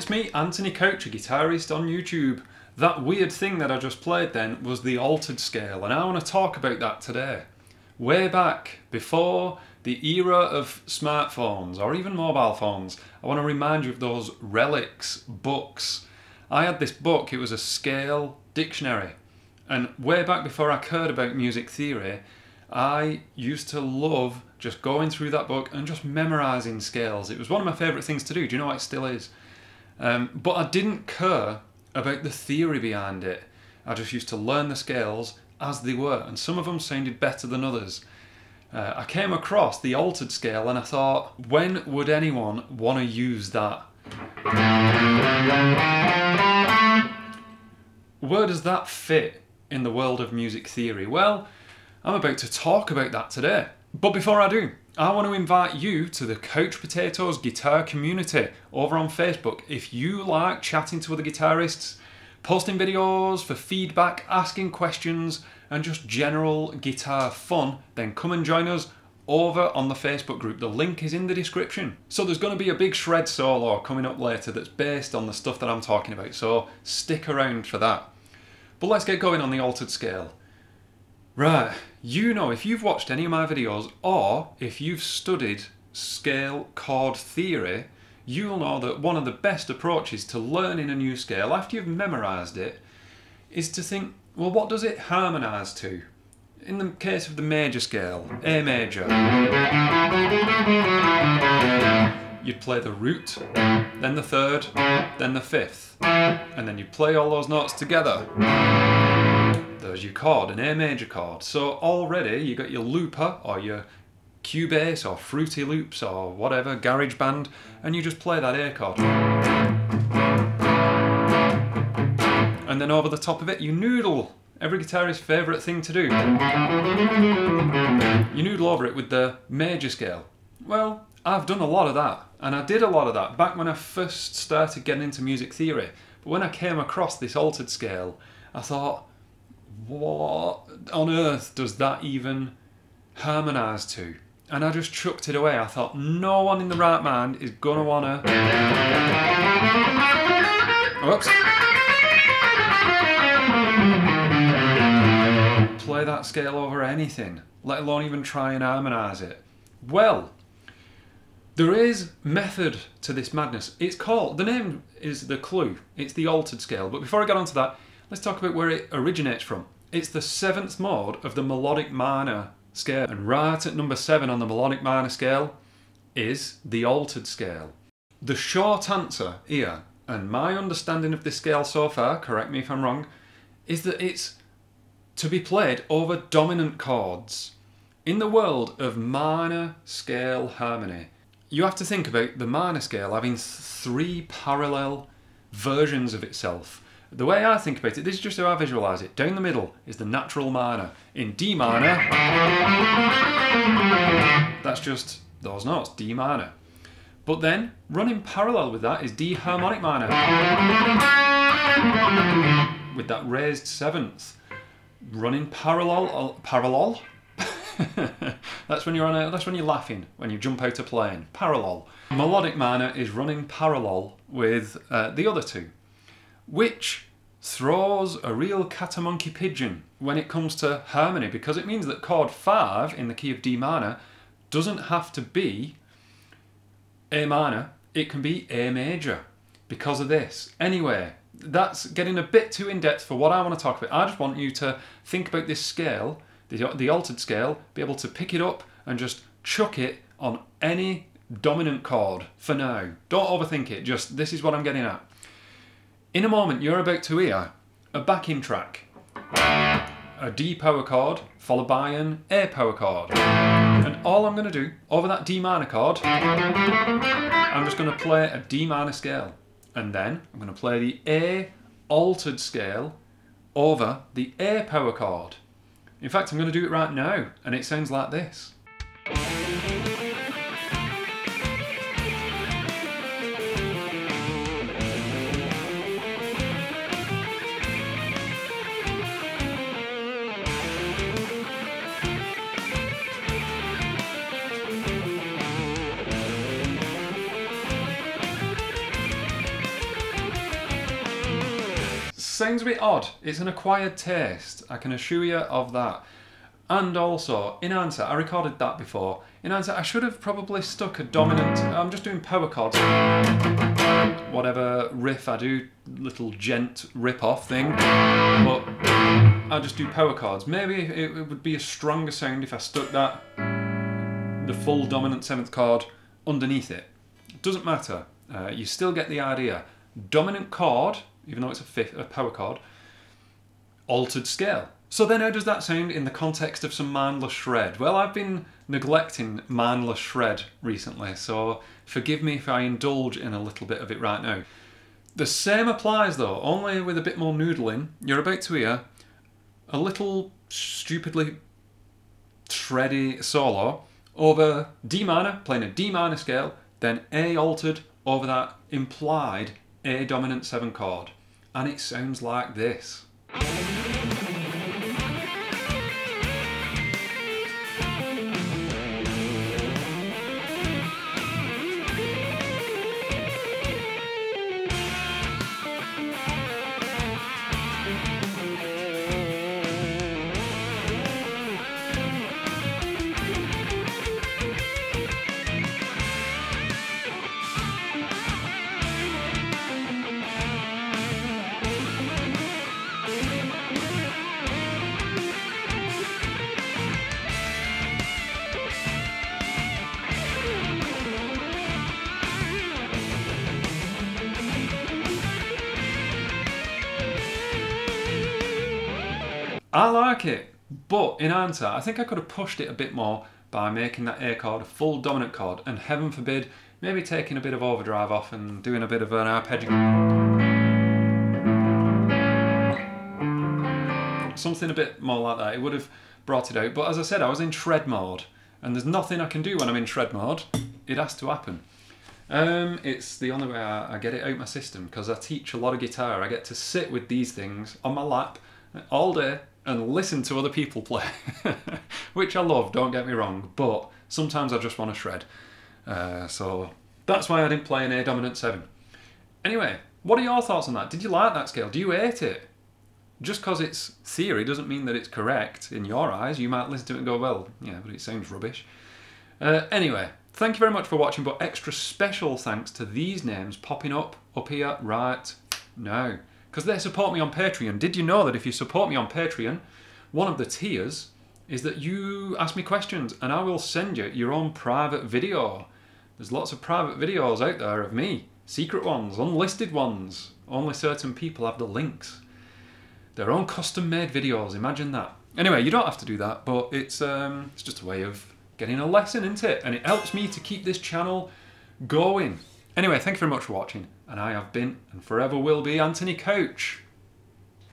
it's me, Anthony Couch, a guitarist on YouTube. That weird thing that I just played then was the altered scale, and I want to talk about that today. Way back, before the era of smartphones or even mobile phones, I want to remind you of those relics, books. I had this book, it was a scale dictionary, and way back before I cared about music theory, I used to love just going through that book and just memorising scales. It was one of my favourite things to do. Do you know what? It still is. But I didn't care about the theory behind it. I just used to learn the scales as they were, and some of them sounded better than others. I came across the altered scale and I thought, when would anyone want to use that? Where does that fit in the world of music theory? Well, I'm about to talk about that today. But before I do, I want to invite you to the Couch Potatoes guitar community over on Facebook. If you like chatting to other guitarists, posting videos for feedback, asking questions, and just general guitar fun, then come and join us over on the Facebook group. The link is in the description. So there's going to be a big shred solo coming up later that's based on the stuff that I'm talking about, so stick around for that. But let's get going on the altered scale. Right, you know, if you've watched any of my videos or if you've studied scale chord theory, you'll know that one of the best approaches to learning a new scale after you've memorised it is to think, well, what does it harmonise to? In the case of the major scale, A major, you'd play the root, then the third, then the fifth, and then you'd play all those notes together. There's your chord, an A major chord. So already you got your looper or your Cubase or Fruity Loops or whatever, GarageBand, and you just play that A chord. And then over the top of it you noodle. Every guitarist's favourite thing to do. You noodle over it with the major scale. Well, I've done a lot of that, and I did a lot of that back when I first started getting into music theory. But when I came across this altered scale, I thought, what on earth does that even harmonise to? And I just chucked it away. I thought, no one in the right mind is gonna wanna... Whoops. Play that scale over anything, let alone even try and harmonise it. Well, there is method to this madness. It's called, the name is the clue, it's the altered scale. But before I get onto that, let's talk about where it originates from. It's the 7th mode of the melodic minor scale. And right at number 7 on the melodic minor scale is the altered scale. The short answer here, and my understanding of this scale so far, correct me if I'm wrong, is that it's to be played over dominant chords. In the world of minor scale harmony, you have to think about the minor scale having 3 parallel versions of itself. The way I think about it, this is just how I visualise it. Down the middle is the natural minor. In D minor, that's just those notes, D minor. But then, running parallel with that is D harmonic minor, with that raised 7th. Running parallel. That's when you're that's when you're laughing, when you jump out a plane. Parallel. Melodic minor is running parallel with the other two, which throws a real cat a monkey pigeon when it comes to harmony, because it means that chord 5 in the key of D minor doesn't have to be A minor, it can be A major because of this. Anyway, that's getting a bit too in-depth for what I want to talk about. I just want you to think about this scale, the altered scale, be able to pick it up and just chuck it on any dominant chord for now. Don't overthink it, just this is what I'm getting at. In a moment you're about to hear a backing track, a D power chord followed by an A power chord, and all I'm going to do over that D minor chord, I'm just going to play a D minor scale, and then I'm going to play the A altered scale over the A power chord. In fact, I'm going to do it right now, and it sounds like this. sounds a bit odd. It's an acquired taste, I can assure you of that. And also, in answer, I recorded that before. In answer, I should have probably stuck a dominant. I'm just doing power chords. Whatever riff I do, little gent rip-off thing. But I just do power chords. Maybe it would be a stronger sound if I stuck that, the full dominant 7th chord, underneath it. Doesn't matter. You still get the idea. Dominant chord, even though it's a power chord, altered scale. So then how does that sound in the context of some mindless shred? Well, I've been neglecting mindless shred recently, so forgive me if I indulge in a little bit of it right now. The same applies though, only with a bit more noodling. You're about to hear a little stupidly shreddy solo over D minor, playing a D minor scale, then A altered over that implied A dominant 7 chord. And it sounds like this. I like it, but in answer, I think I could have pushed it a bit more by making that A chord a full dominant chord, and heaven forbid, maybe taking a bit of overdrive off and doing a bit of an arpeggio. Something a bit more like that. It would have brought it out, but as I said, I was in shred mode, and there's nothing I can do when I'm in shred mode. It has to happen. It's the only way I get it out my system, because I teach a lot of guitar. I get to sit with these things on my lap all day and listen to other people play, which I love, don't get me wrong, but sometimes I just want to shred. So that's why I didn't play an A dominant 7. Anyway, what are your thoughts on that? Did you like that scale? Do you hate it? Just because it's theory doesn't mean that it's correct in your eyes. You might listen to it and go, well, yeah, but it sounds rubbish. Anyway, thank you very much for watching, but extra special thanks to these names popping up here right now, because they support me on Patreon. Did you know that if you support me on Patreon, one of the tiers is that you ask me questions and I will send you your own private video. There's lots of private videos out there of me, secret ones, unlisted ones. Only certain people have the links. Their own custom-made videos, imagine that. Anyway, you don't have to do that, but it's just a way of getting a lesson, isn't it? And it helps me to keep this channel going. Anyway, thank you very much for watching, and I have been, and forever will be, Anthony Couch.